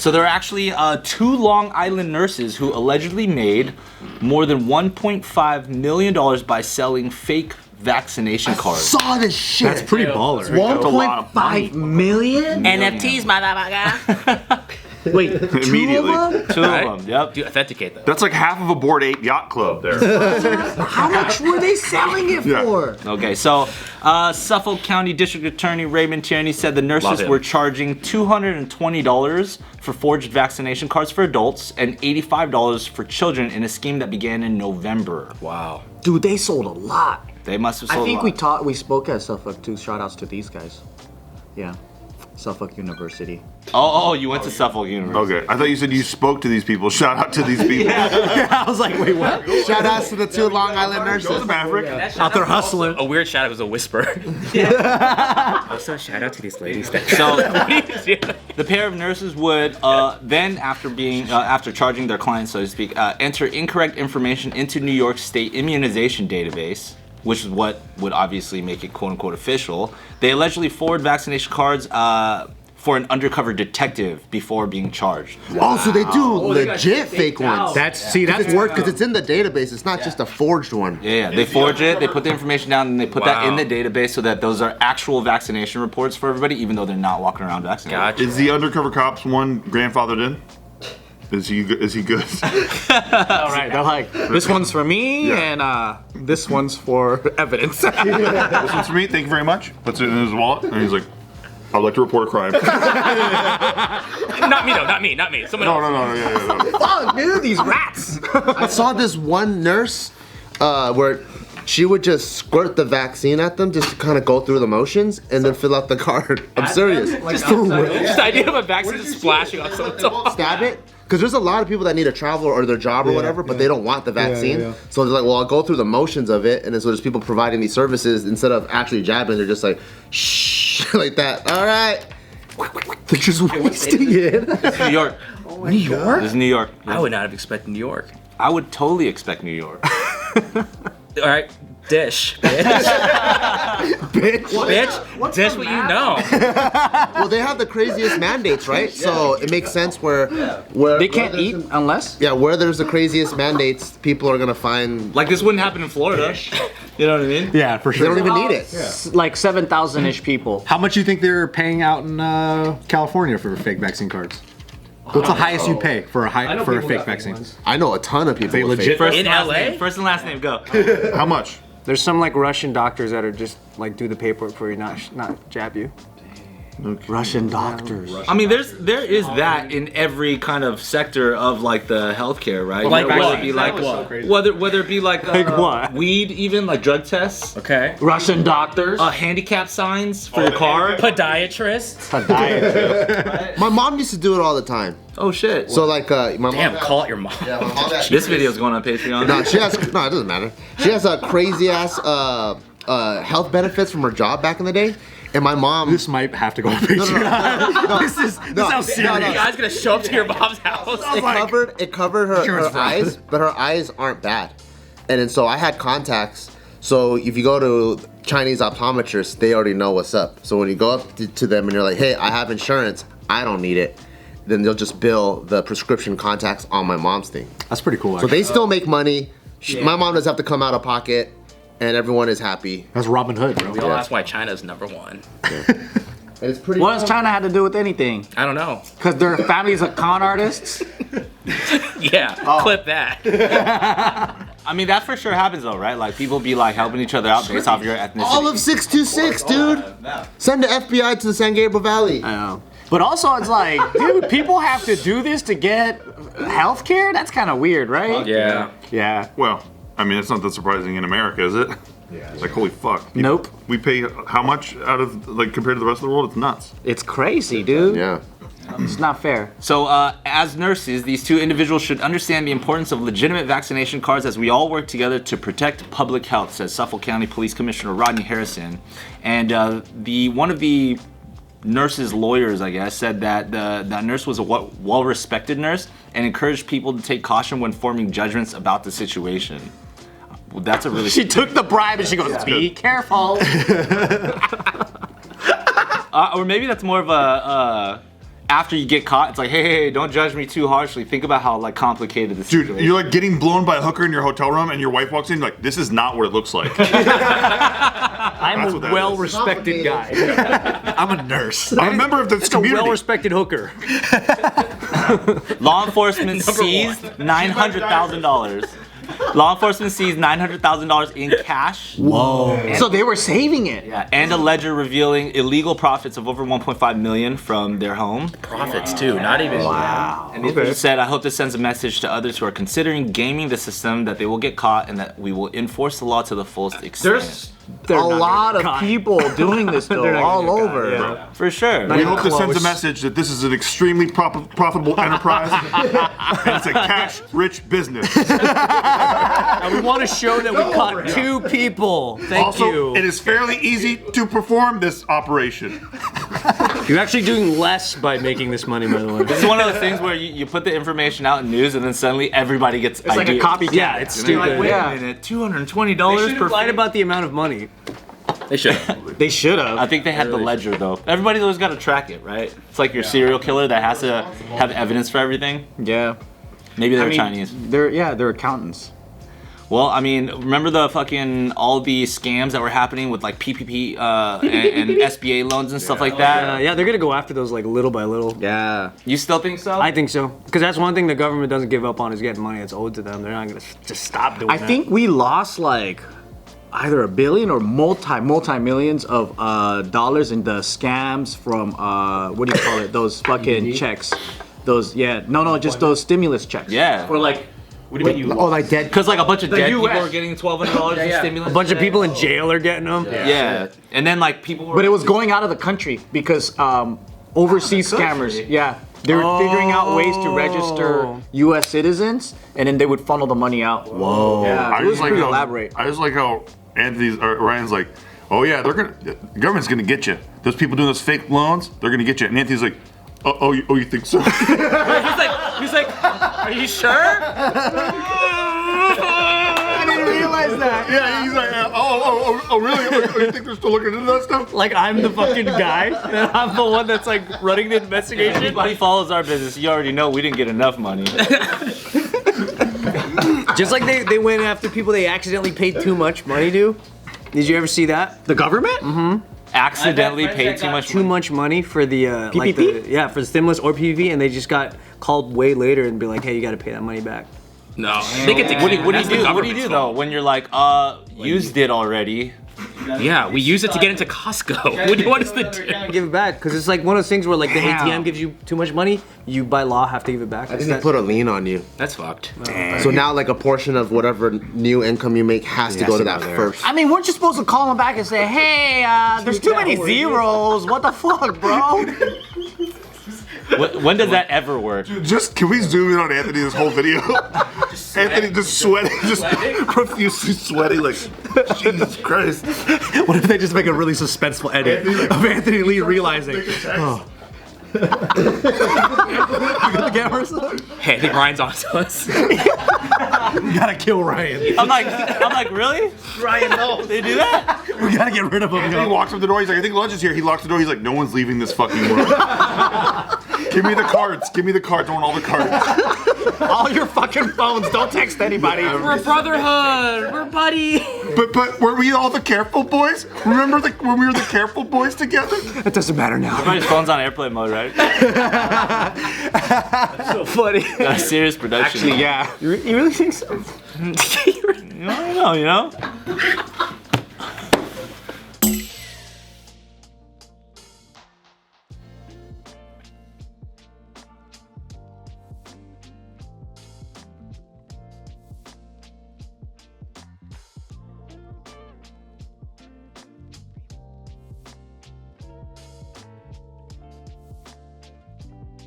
So there are actually 2 Long Island nurses who allegedly made more than $1.5 million by selling fake vaccination cards. Saw this shit. That's pretty baller. 1.5 million? NFTs, motherfucker. Wait, Immediately. Two of them, yep. Dude, authenticate that. That's like half of a Bored Ape yacht club there. How much were they selling it for? Okay, so Suffolk County District Attorney Raymond Tierney said the nurses were charging $220 for forged vaccination cards for adults and $85 for children in a scheme that began in November. Wow. Dude, they sold a lot. They must have sold I think a lot. we spoke at Suffolk too. Shout outs to these guys. Yeah. Suffolk University. Oh, you went to Suffolk University. Okay, I thought you said you spoke to these people. Shout out to these people. I was like, wait, what? Shout outs to the 2 Long Island nurses. Maverick. Out there hustling. A weird shout out was a whisper. Also, shout out to these ladies. So the pair of nurses would then, after charging their clients, so to speak, enter incorrect information into New York State immunization database, which is what would obviously make it quote-unquote official. They allegedly forward vaccination cards for an undercover detective before being charged. Oh, so they do legit fake ones. That's work because it's in the database. It's not just a forged one. Yeah, they forge it, they put the information down, and they put that in the database so that those are actual vaccination reports for everybody, even though they're not walking around vaccinated. Gotcha. Is the undercover cops one grandfathered in? Is he good? all right. They're like, this one's for me, and this one's for evidence. This one's for me. Thank you very much. Puts it in his wallet, and he's like, "I'd like to report a crime." Not me though. Not me. Someone else. No. Yeah. Fuck, dude, these rats. I saw this one nurse where she would just squirt the vaccine at them just to kind of go through the motions and then fill out the card. I'm serious. Just the idea of a vaccine splashing on someone's arm. Stab it. Because there's a lot of people that need to travel or their job or whatever, but they don't want the vaccine. So they're like, well, I'll go through the motions of it. And then so there's people providing these services instead of actually jabbing. They're just like, shh, like that. All right. They're just wasting it. It's New York. New York? It's New York. I would not have expected New York. I would totally expect New York. All right, dish, bitch, dish what you know. Well, they have the craziest mandates, right? So it makes sense where They can't eat unless? Yeah, where there's the craziest mandates, people are gonna find. Like this wouldn't happen in Florida. You know what I mean? Yeah, for They sure. don't even need it. Like 7,000-ish people. How much do you think they're paying out in California for fake vaccine cards? What's the highest you pay for a fake vaccine? I know a ton of people. They with legit- fake. In LA? First and last name, go. How much? There's some like Russian doctors that are just like do the paperwork for you, not jab you. Russian doctors. I mean, there is that in every kind of sector of like the healthcare, right? Like whether what? it be like Like what? whether it be like what? weed, even like drug tests, Okay. Russian doctors. handicap signs for your car. Podiatrist. My mom used to do it all the time. Oh shit! So like, my mom. Damn, call it your mom. Yeah, my mom actually- This video's going on Patreon. No, she has. No, it doesn't matter. She has a crazy ass health benefits from her job back in the day, and my mom. This might have to go on Patreon. This sounds serious. You guys gonna show up to your mom's house? It covered her eyes, but her eyes aren't bad. And then so I had contacts. So if you go to Chinese optometrists, they already know what's up. So when you go up to them and you're like, hey, I have insurance, I don't need it, then they'll just bill the prescription contacts on my mom's thing. That's pretty cool. So they still make money. My mom doesn't have to come out of pocket, and everyone is happy. That's Robin Hood, bro. We all ask why China's #1. And it's pretty. What does China have to do with anything? I don't know. Because their families are con artists? Yeah, clip that. I mean, that for sure happens though, right? Like people be like helping each other out based off your ethnicity. All of 626, dude. Send the FBI to the San Gabriel Valley. I know. But also, it's like, dude, people have to do this to get health care? That's kind of weird, right? Yeah. Yeah. Well, I mean, it's not that surprising in America, is it? Yeah. It's like, holy fuck. Nope. We pay how much out of, like, compared to the rest of the world? It's nuts. It's crazy, dude. Yeah. It's not fair. So, as nurses, these two individuals should understand the importance of legitimate vaccination cards as we all work together to protect public health, says Suffolk County Police Commissioner Rodney Harrison. And one of the nurse's lawyers, I guess, said that that nurse was a well-respected nurse and encouraged people to take caution when forming judgments about the situation. Well, that's a really... She took the bribe and she goes, be careful. or maybe that's more of a after you get caught, it's like, hey, don't judge me too harshly. Think about how like complicated this Dude, situation. you're like getting blown by a hooker in your hotel room, and your wife walks in. You're like, this is not what it looks like. I'm That's a what that well-respected guy. I'm a nurse. I'm a member of this It's a community. well-respected hooker. Law enforcement seized $900,000. Law enforcement seized $900,000 in cash. Whoa. So they were saving it. Yeah, and a ledger revealing illegal profits of over 1.5 million from their home. Profits too, not even. Wow. And it said, I hope this sends a message to others who are considering gaming the system that they will get caught and that we will enforce the law to the fullest extent. There's a lot of people doing this though, all over. Yeah. For sure. We hope this sends a close. message that this is an extremely profitable enterprise, and it's a cash-rich business. And we want to show that we caught 2 people. Thank Also, you. it is fairly easy to perform this operation. You're actually doing less by making this money, by the way. This is one of those things where you put the information out in news and then suddenly everybody gets It's like a copycat. Yeah, it's stupid. Wait Yeah. a minute, They $220 should per have lied about the amount of money. They should. They should have. I think they had the ledger though. Everybody's always got to track it, right? It's like your serial killer that has to have evidence for everything. Yeah. Maybe they're Chinese. They're accountants. Well, I mean, remember the fucking all the scams that were happening with like PPP and SBA loans and stuff like that? Yeah, they're gonna go after those like little by little. Yeah. You still think so? I think so, because that's one thing the government doesn't give up on is getting money that's owed to them. They're not gonna just stop doing I that. think we lost like either a billion or multi-millions of dollars in the scams from what do you call it? Those fucking checks. Those just those stimulus checks. Yeah. Or like, what do you mean you? Oh, like dead. Because like a bunch of dead people US. are getting $1,200 in stimulus. a bunch of people in jail are getting them. Yeah. And then like people were. But it was going out of the country because overseas scammers. Yeah. They were figuring out ways to register U.S. citizens, and then they would funnel the money out. Whoa! Yeah, it was pretty elaborate. I just like how Ryan's like, oh yeah, the government's gonna get you. Those people doing those fake loans, they're gonna get you. And Anthony's like, oh, you think so? he's like, are you sure? I didn't realize that. Yeah, he's like, oh, really? Oh, you think they're still looking into that stuff? Like I'm the fucking guy, and I'm the one that's like running the investigation. Anybody follows our business, you already know we didn't get enough money. Just like they went after people they accidentally paid too much money to. Did you ever see that? The government? Accidentally paid too much. Too much money for the like PPP? for the stimulus or PPP, and they just got called way later and be like, hey, you got to pay that money back. No. They get to What do you do? What do you government's do fault. though when you're like, used it already? Yeah, we use it to get into Costco. What do you want us to do? Give it back because it's like one of those things where like the ATM gives you too much money, you by law have to give it back. I think they put a lien on you. That's fucked. So now like a portion of whatever new income you make has to go to that first. I mean, weren't you supposed to call them back and say, hey, there's too many zeros. What the fuck, bro? When does that ever work? Just can we zoom in on Anthony this whole video? Anthony just sweating, just profusely sweating, like Jesus Christ. What if they just make a really suspenseful edit of Anthony Lee realizing? Oh. You got the cameras? Hey, I think Ryan's on to us. We gotta kill Ryan. I'm like, really? Ryan, no. They do that? We gotta get rid of him. Anthony walks up the door. He's like, I think lunch is here. He locks the door. He's like, no one's leaving this fucking room. Give me the cards. Give me the cards. I want all the cards. All your fucking phones. Don't text anybody. We're brotherhood. We're buddy. But were we all the careful boys? Remember when we were the careful boys together? It doesn't matter now. Everybody's phone's on airplane mode, right? So funny. Got a serious production. Actually, yeah. You really think so? I don't know, you know?